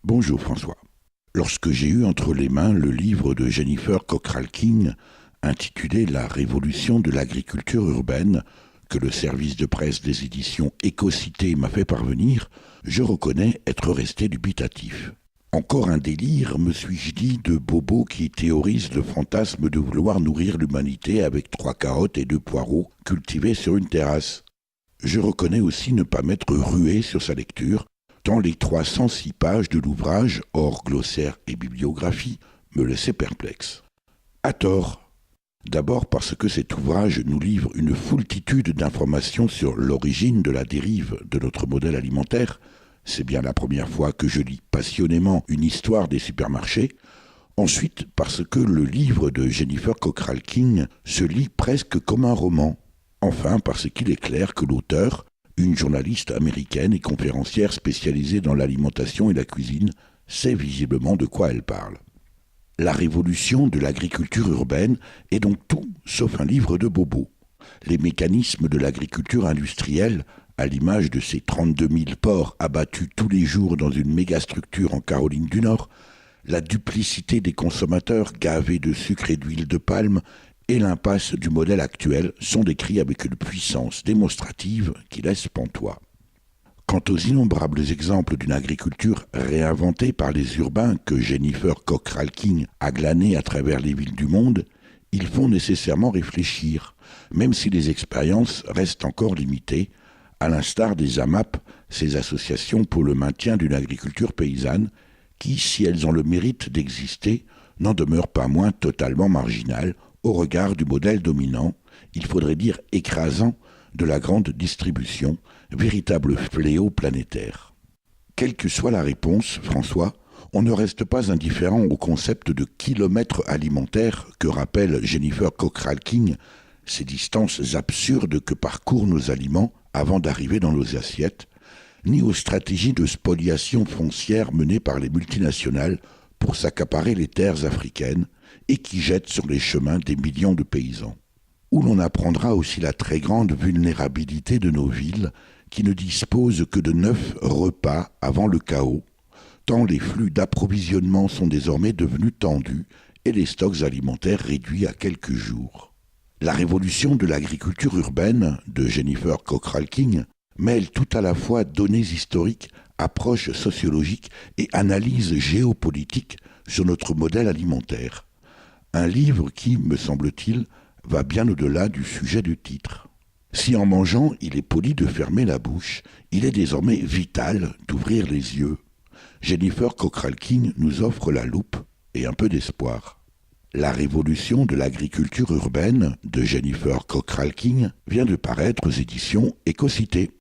Bonjour François. Lorsque j'ai eu entre les mains le livre de Jennifer Cockrell-King intitulé La révolution de l'agriculture urbaine, que le service de presse des éditions Écocité m'a fait parvenir, je reconnais être resté dubitatif. Encore un délire, me suis-je dit, de bobo qui théorise le fantasme de vouloir nourrir l'humanité avec 3 carottes et 2 poireaux cultivés sur une terrasse. Je reconnais aussi ne pas m'être rué sur sa lecture, tant les 306 pages de l'ouvrage, hors glossaire et bibliographie, me laissaient perplexe. À tort. D'abord parce que cet ouvrage nous livre une foultitude d'informations sur l'origine de la dérive de notre modèle alimentaire. C'est bien la première fois que je lis passionnément une histoire des supermarchés. Ensuite, parce que le livre de Jennifer Cockrell-King se lit presque comme un roman. Enfin, parce qu'il est clair que l'auteur, une journaliste américaine et conférencière spécialisée dans l'alimentation et la cuisine, sait visiblement de quoi elle parle. La révolution de l'agriculture urbaine est donc tout sauf un livre de bobo. Les mécanismes de l'agriculture industrielle, à l'image de ces 32 000 porcs abattus tous les jours dans une mégastructure en Caroline du Nord, la duplicité des consommateurs gavés de sucre et d'huile de palme et l'impasse du modèle actuel sont décrits avec une puissance démonstrative qui laisse pantois. Quant aux innombrables exemples d'une agriculture réinventée par les urbains que Jennifer Cockrell-King a glanés à travers les villes du monde, ils font nécessairement réfléchir, même si les expériences restent encore limitées, à l'instar des AMAP, ces associations pour le maintien d'une agriculture paysanne, qui, si elles ont le mérite d'exister, n'en demeurent pas moins totalement marginales au regard du modèle dominant, il faudrait dire écrasant, de la grande distribution, véritable fléau planétaire. Quelle que soit la réponse, François, on ne reste pas indifférent au concept de kilomètre alimentaire que rappelle Jennifer Cockrell-King, ces distances absurdes que parcourent nos aliments avant d'arriver dans nos assiettes, ni aux stratégies de spoliation foncière menées par les multinationales pour s'accaparer les terres africaines et qui jettent sur les chemins des millions de paysans. Où l'on apprendra aussi la très grande vulnérabilité de nos villes qui ne disposent que de 9 repas avant le chaos, tant les flux d'approvisionnement sont désormais devenus tendus et les stocks alimentaires réduits à quelques jours. La révolution de l'agriculture urbaine de Jennifer Cockrell-King mêle tout à la fois données historiques, approches sociologiques et analyses géopolitiques sur notre modèle alimentaire. Un livre qui, me semble-t-il, va bien au-delà du sujet du titre. Si en mangeant, il est poli de fermer la bouche, il est désormais vital d'ouvrir les yeux. Jennifer Cockrell-King nous offre la loupe et un peu d'espoir. La révolution de l'agriculture urbaine de Jennifer Cockrell-King vient de paraître aux éditions Écocité.